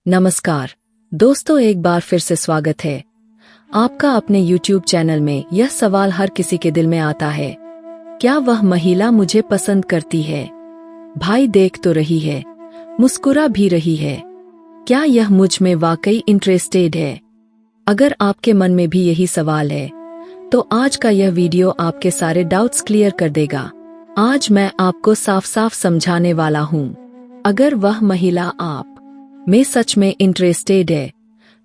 नमस्कार दोस्तों, एक बार फिर से स्वागत है आपका अपने YouTube चैनल में। यह सवाल हर किसी के दिल में आता है, क्या वह महिला मुझे पसंद करती है? भाई देख तो रही है, मुस्कुरा भी रही है, क्या यह मुझ में वाकई इंटरेस्टेड है? अगर आपके मन में भी यही सवाल है तो आज का यह वीडियो आपके सारे डाउट्स क्लियर कर देगा। आज मैं आपको साफ साफ समझाने वाला हूँ। अगर वह महिला आप में सच में इंटरेस्टेड है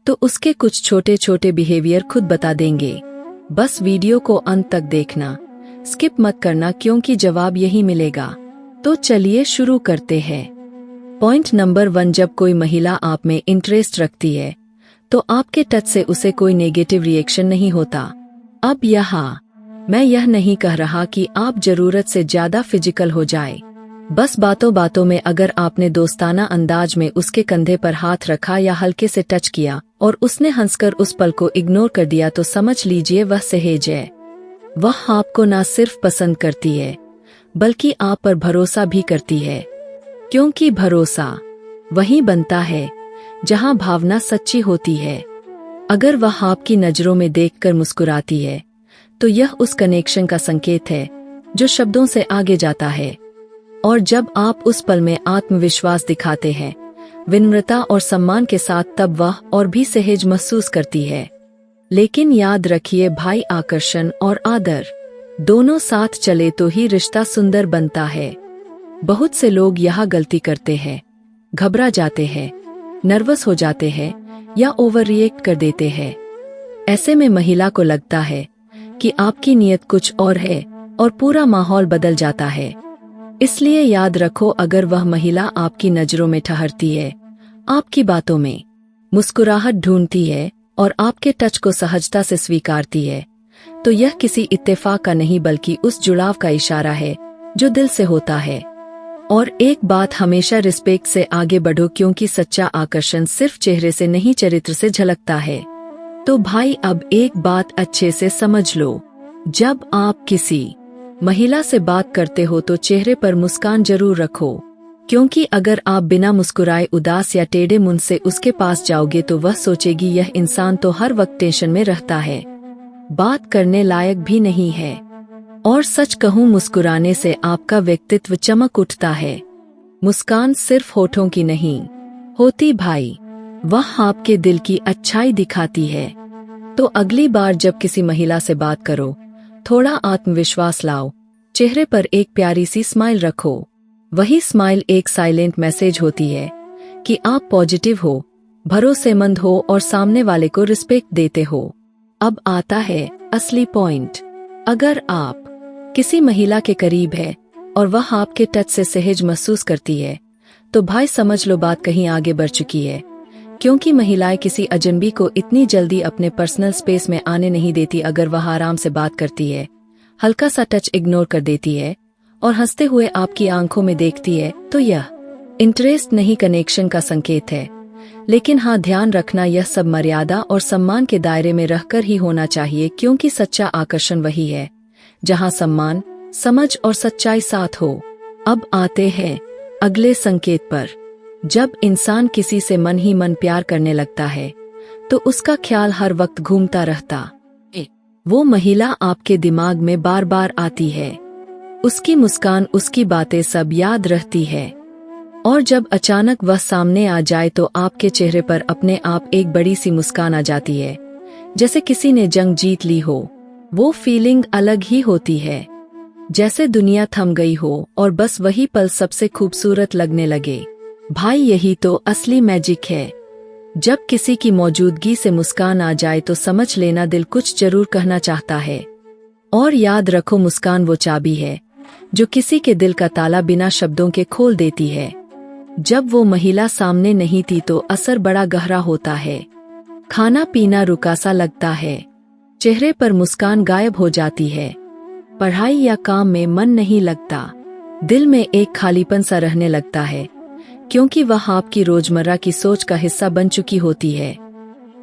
तो उसके कुछ छोटे छोटे बिहेवियर खुद बता देंगे। बस वीडियो को अंत तक देखना, स्किप मत करना, क्योंकि जवाब यही मिलेगा। तो चलिए शुरू करते हैं। पॉइंट नंबर 1, जब कोई महिला आप में इंटरेस्ट रखती है तो आपके टच से उसे कोई नेगेटिव रिएक्शन नहीं होता। अब यहाँ मैं यह नहीं कह रहा कि आप जरूरत से ज्यादा फिजिकल हो जाए। बस बातों बातों में अगर आपने दोस्ताना अंदाज में उसके कंधे पर हाथ रखा या हल्के से टच किया और उसने हंसकर उस पल को इग्नोर कर दिया तो समझ लीजिए वह सहेज है। वह आपको ना सिर्फ पसंद करती है बल्कि आप पर भरोसा भी करती है, क्योंकि भरोसा वहीं बनता है जहां भावना सच्ची होती है। अगर वह आपकी नजरों में देखकर मुस्कुराती है तो यह उस कनेक्शन का संकेत है जो शब्दों से आगे जाता है। और जब आप उस पल में आत्मविश्वास दिखाते हैं, विनम्रता और सम्मान के साथ, तब वह और भी सहज महसूस करती है। लेकिन याद रखिए भाई, आकर्षण और आदर दोनों साथ चले तो ही रिश्ता सुंदर बनता है। बहुत से लोग यहाँ गलती करते हैं, घबरा जाते हैं, नर्वस हो जाते हैं या ओवर रिएक्ट कर देते हैं। ऐसे में महिला को लगता है कि आपकी नीयत कुछ और है और पूरा माहौल बदल जाता है। इसलिए याद रखो, अगर वह महिला आपकी नजरों में ठहरती है, आपकी बातों में मुस्कुराहट ढूंढती है और आपके टच को सहजता से स्वीकारती है, तो यह किसी इत्तेफाक का नहीं बल्कि उस जुड़ाव का इशारा है जो दिल से होता है। और एक बात, हमेशा रिस्पेक्ट से आगे बढ़ो, क्योंकि सच्चा आकर्षण सिर्फ चेहरे से नहीं, चरित्र से झलकता है। तो भाई, अब एक बात अच्छे से समझ लो, जब आप किसी महिला से बात करते हो तो चेहरे पर मुस्कान जरूर रखो, क्योंकि अगर आप बिना मुस्कुराए उदास या टेढ़े मुंह से उसके पास जाओगे तो वह सोचेगी यह इंसान तो हर वक्त टेंशन में रहता है, बात करने लायक भी नहीं है। और सच कहूँ, मुस्कुराने से आपका व्यक्तित्व चमक उठता है। मुस्कान सिर्फ होठों की नहीं होती भाई, वह आपके दिल की अच्छाई दिखाती है। तो अगली बार जब किसी महिला से बात करो, थोड़ा आत्मविश्वास लाओ, चेहरे पर एक प्यारी सी स्माइल रखो। वही स्माइल एक साइलेंट मैसेज होती है कि आप पॉजिटिव हो, भरोसेमंद हो और सामने वाले को रिस्पेक्ट देते हो। अब आता है असली पॉइंट। अगर आप किसी महिला के करीब है और वह आपके टच से सहज महसूस करती है तो भाई समझ लो बात कहीं आगे बढ़ चुकी है, क्योंकि महिलाएं किसी अजनबी को इतनी जल्दी अपने पर्सनल स्पेस में आने नहीं देती। अगर वह आराम से बात करती है, हल्का सा टच इग्नोर कर देती है और हंसते हुए आपकी आंखों में देखती है तो यह इंटरेस्ट नहीं, कनेक्शन का संकेत है। लेकिन हाँ, ध्यान रखना, यह सब मर्यादा और सम्मान के दायरे में रहकर ही होना चाहिए, क्योंकि सच्चा आकर्षण वही है जहाँ सम्मान, समझ और सच्चाई साथ हो। अब आते हैं अगले संकेत पर। जब इंसान किसी से मन ही मन प्यार करने लगता है तो उसका ख्याल हर वक्त घूमता रहता है। वो महिला आपके दिमाग में बार बार आती है, उसकी मुस्कान, उसकी बातें सब याद रहती है। और जब अचानक वह सामने आ जाए तो आपके चेहरे पर अपने आप एक बड़ी सी मुस्कान आ जाती है, जैसे किसी ने जंग जीत ली हो। वो फीलिंग अलग ही होती है, जैसे दुनिया थम गई हो और बस वही पल सबसे खूबसूरत लगने लगे। भाई, यही तो असली मैजिक है। जब किसी की मौजूदगी से मुस्कान आ जाए तो समझ लेना दिल कुछ जरूर कहना चाहता है। और याद रखो, मुस्कान वो चाबी है जो किसी के दिल का ताला बिना शब्दों के खोल देती है। जब वो महिला सामने नहीं थी तो असर बड़ा गहरा होता है। खाना पीना रुका सा लगता है, चेहरे पर मुस्कान गायब हो जाती है, पढ़ाई या काम में मन नहीं लगता, दिल में एक खालीपन सा रहने लगता है, क्योंकि वह आपकी रोजमर्रा की सोच का हिस्सा बन चुकी होती है।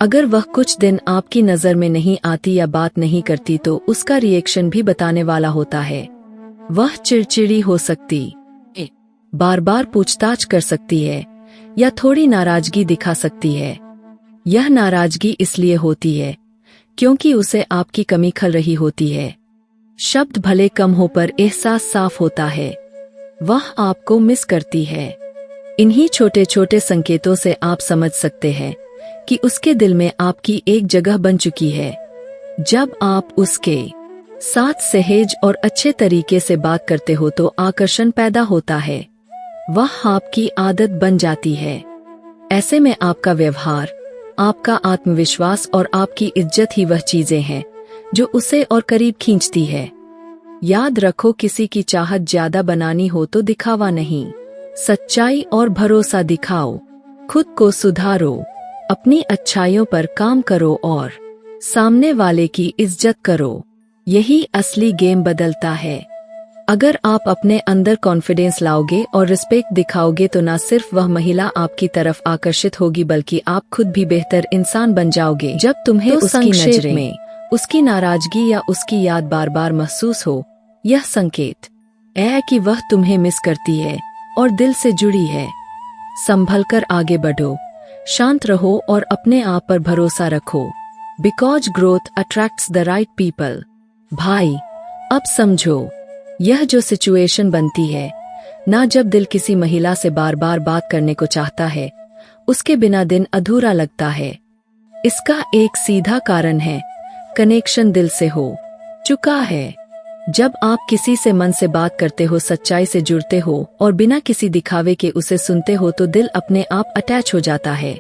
अगर वह कुछ दिन आपकी नजर में नहीं आती या बात नहीं करती तो उसका रिएक्शन भी बताने वाला होता है। वह चिड़चिड़ी हो सकती, बार बार पूछताछ कर सकती है या थोड़ी नाराजगी दिखा सकती है। यह नाराजगी इसलिए होती है क्योंकि उसे आपकी कमी खल रही होती है। शब्द भले कम हो पर एहसास साफ होता है, वह आपको मिस करती है। इन्हीं छोटे छोटे संकेतों से आप समझ सकते हैं कि उसके दिल में आपकी एक जगह बन चुकी है। जब आप उसके साथ सहज और अच्छे तरीके से बात करते हो तो आकर्षण पैदा होता है, वह आपकी आदत बन जाती है। ऐसे में आपका व्यवहार, आपका आत्मविश्वास और आपकी इज्जत ही वह चीजें हैं जो उसे और करीब खींचती है। याद रखो, किसी की चाहत ज्यादा बनानी हो तो दिखावा नहीं, सच्चाई और भरोसा दिखाओ। खुद को सुधारो, अपनी अच्छाइयों पर काम करो और सामने वाले की इज्जत करो। यही असली गेम बदलता है। अगर आप अपने अंदर कॉन्फिडेंस लाओगे और रिस्पेक्ट दिखाओगे तो न सिर्फ वह महिला आपकी तरफ आकर्षित होगी बल्कि आप खुद भी बेहतर इंसान बन जाओगे। जब तुम्हें तो उसकी नजर में उसकी नाराजगी या उसकी याद बार बार महसूस हो, यह संकेत है कि वह तुम्हें मिस करती है और दिल से जुड़ी है। संभलकर आगे बढ़ो, शांत रहो और अपने आप पर भरोसा रखो। Because growth attracts the right people. भाई, अब समझो, यह जो सिचुएशन बनती है ना, जब दिल किसी महिला से बार बार बात करने को चाहता है, उसके बिना दिन अधूरा लगता है। इसका एक सीधा कारण है, कनेक्शन दिल से हो चुका है। जब आप किसी से मन से बात करते हो, सच्चाई से जुड़ते हो और बिना किसी दिखावे के उसे सुनते हो तो दिल अपने आप अटैच हो जाता है।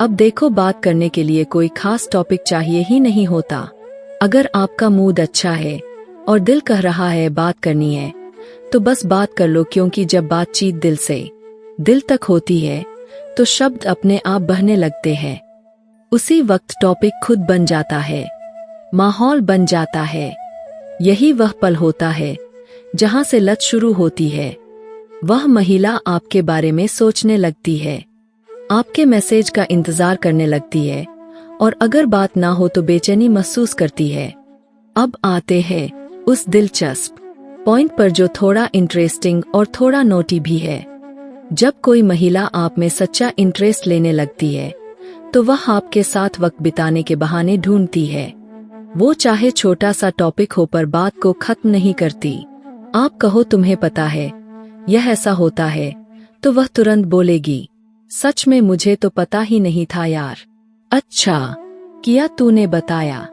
अब देखो, बात करने के लिए कोई खास टॉपिक चाहिए ही नहीं होता। अगर आपका मूड अच्छा है और दिल कह रहा है बात करनी है तो बस बात कर लो, क्योंकि जब बातचीत दिल से दिल तक होती है तो शब्द अपने आप बहने लगते हैं। उसी वक्त टॉपिक खुद बन जाता है, माहौल बन जाता है। यही वह पल होता है जहां से लत शुरू होती है। वह महिला आपके बारे में सोचने लगती है, आपके मैसेज का इंतजार करने लगती है और अगर बात ना हो तो बेचैनी महसूस करती है। अब आते हैं उस दिलचस्प पॉइंट पर जो थोड़ा इंटरेस्टिंग और थोड़ा नोटी भी है। जब कोई महिला आप में सच्चा इंटरेस्ट लेने लगती है तो वह आपके साथ वक्त बिताने के बहाने ढूंढती है। वो चाहे छोटा सा टॉपिक हो पर बात को खत्म नहीं करती। आप कहो तुम्हें पता है यह ऐसा होता है तो वह तुरंत बोलेगी, सच में मुझे तो पता ही नहीं था यार। अच्छा किया तूने बताया,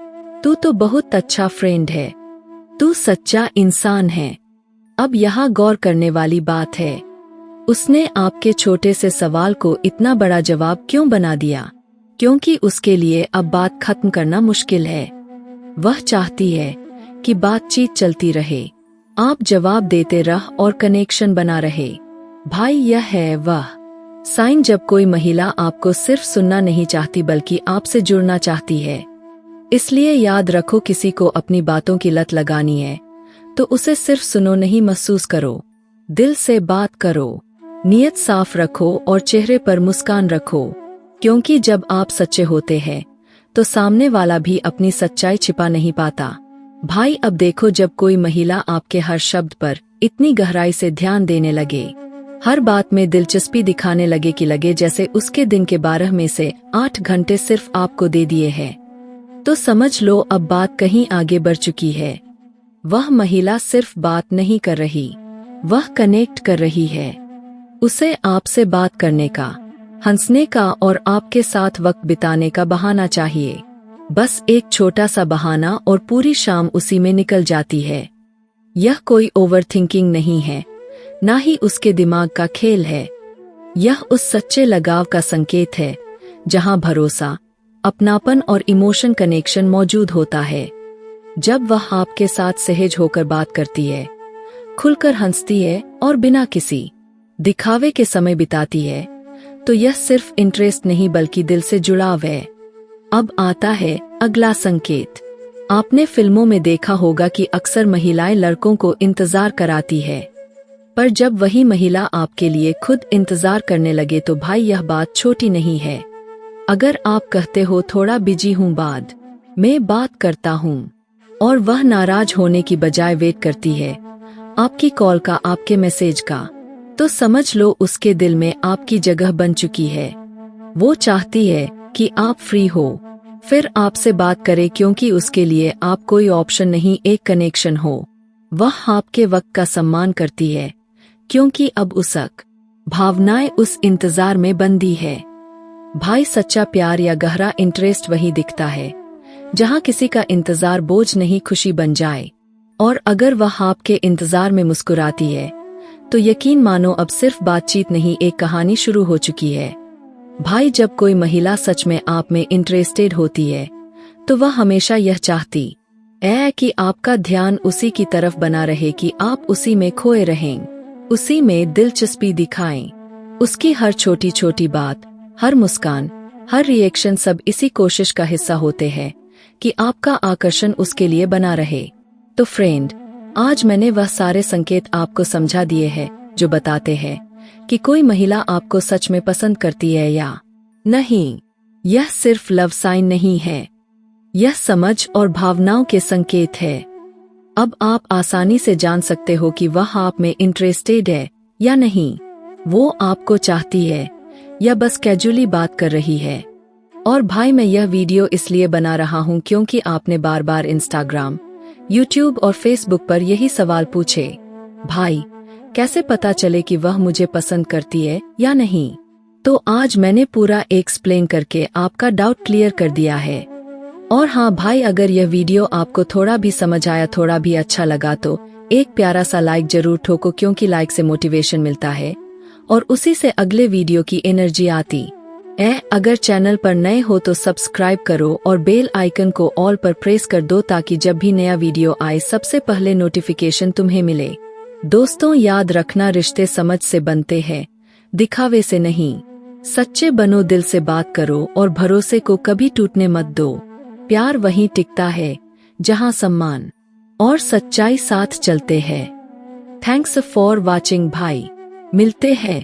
तू तो बहुत अच्छा फ्रेंड है, तू सच्चा इंसान है। अब यहाँ गौर करने वाली बात है, उसने आपके छोटे से सवाल को इतना बड़ा जवाब क्यों बना दिया? क्योंकि उसके लिए अब बात खत्म करना मुश्किल है। वह चाहती है कि बातचीत चलती रहे, आप जवाब देते रह और कनेक्शन बना रहे। भाई, यह है वह साइन जब कोई महिला आपको सिर्फ सुनना नहीं चाहती बल्कि आपसे जुड़ना चाहती है। इसलिए याद रखो, किसी को अपनी बातों की लत लगानी है तो उसे सिर्फ सुनो नहीं, महसूस करो, दिल से बात करो, नियत साफ रखो और चेहरे पर मुस्कान रखो। क्योंकि जब आप सच्चे होते हैं तो सामने वाला भी अपनी सच्चाई छिपा नहीं पाता। भाई, अब देखो, जब कोई महिला आपके हर शब्द पर इतनी गहराई से ध्यान देने लगे, हर बात में दिलचस्पी दिखाने लगे जैसे उसके दिन के 12 में से 8 घंटे सिर्फ आपको दे दिए हैं, तो समझ लो अब बात कहीं आगे बढ़ चुकी है। वह महिला सिर्फ बात नहीं कर रही, वह कनेक्ट कर रही है। उसे आपसे बात करने का, हंसने का और आपके साथ वक्त बिताने का बहाना चाहिए। बस एक छोटा सा बहाना और पूरी शाम उसी में निकल जाती है। यह कोई ओवरथिंकिंग नहीं है, ना ही उसके दिमाग का खेल है। यह उस सच्चे लगाव का संकेत है जहां भरोसा, अपनापन और इमोशन कनेक्शन मौजूद होता है। जब वह आपके साथ सहज होकर बात करती है, खुलकर हंसती है और बिना किसी दिखावे के समय बिताती है, तो यह सिर्फ इंटरेस्ट नहीं बल्कि दिल से जुड़ाव है। अब आता है अगला संकेत। आपने फिल्मों में देखा होगा कि अक्सर महिलाएं लड़कों को इंतजार कराती है, पर जब वही महिला आपके लिए खुद इंतजार करने लगे तो भाई, यह बात छोटी नहीं है। अगर आप कहते हो थोड़ा बिजी हूँ, बाद में बात करता हूँ, और वह नाराज होने की बजाय वेट करती है आपकी कॉल का, आपके मैसेज का, तो समझ लो उसके दिल में आपकी जगह बन चुकी है। वो चाहती है कि आप फ्री हो, फिर आपसे बात करे, क्योंकि उसके लिए आप कोई ऑप्शन नहीं, एक कनेक्शन हो। वह आपके वक्त का सम्मान करती है, क्योंकि अब उसक भावनाएं उस इंतजार में बंदी है। भाई, सच्चा प्यार या गहरा इंटरेस्ट वही दिखता है जहां किसी का इंतजार बोझ नहीं, खुशी बन जाए। और अगर वह आपके इंतजार में मुस्कुराती है तो यकीन मानो अब सिर्फ बातचीत नहीं, एक कहानी शुरू हो चुकी है। भाई, जब कोई महिला सच में आप में इंटरेस्टेड होती है तो वह हमेशा यह चाहती है कि आपका ध्यान उसी की तरफ बना रहे, कि आप उसी में खोए रहें, उसी में दिलचस्पी दिखाएं। उसकी हर छोटी छोटी बात, हर मुस्कान, हर रिएक्शन सब इसी कोशिश का हिस्सा होते हैं कि आपका आकर्षण उसके लिए बना रहे। तो फ्रेंड, आज मैंने वह सारे संकेत आपको समझा दिए हैं जो बताते हैं कि कोई महिला आपको सच में पसंद करती है या नहीं। यह सिर्फ लव साइन नहीं है, यह समझ और भावनाओं के संकेत है। अब आप आसानी से जान सकते हो कि वह आप में इंटरेस्टेड है या नहीं, वो आपको चाहती है या बस कैजुअली बात कर रही है। और भाई, मैं यह वीडियो इसलिए बना रहा हूं क्योंकि आपने बार बार इंस्टाग्राम, यूट्यूब और फेसबुक पर यही सवाल पूछे, भाई कैसे पता चले कि वह मुझे पसंद करती है या नहीं। तो आज मैंने पूरा एक्सप्लेन करके आपका डाउट क्लियर कर दिया है। और हाँ भाई, अगर यह वीडियो आपको थोड़ा भी समझ आया, थोड़ा भी अच्छा लगा तो एक प्यारा सा लाइक जरूर ठोको, क्योंकि लाइक से मोटिवेशन मिलता है और उसी से अगले वीडियो की एनर्जी आती है। अगर चैनल पर नए हो तो सब्सक्राइब करो और बेल आइकन को ऑल पर प्रेस कर दो, ताकि जब भी नया वीडियो आए सबसे पहले नोटिफिकेशन तुम्हें मिले। दोस्तों, याद रखना, रिश्ते समझ से बनते हैं, दिखावे से नहीं। सच्चे बनो, दिल से बात करो और भरोसे को कभी टूटने मत दो। प्यार वहीं टिकता है जहां सम्मान और सच्चाई साथ चलते हैं। थैंक्स फॉर वॉचिंग भाई, मिलते हैं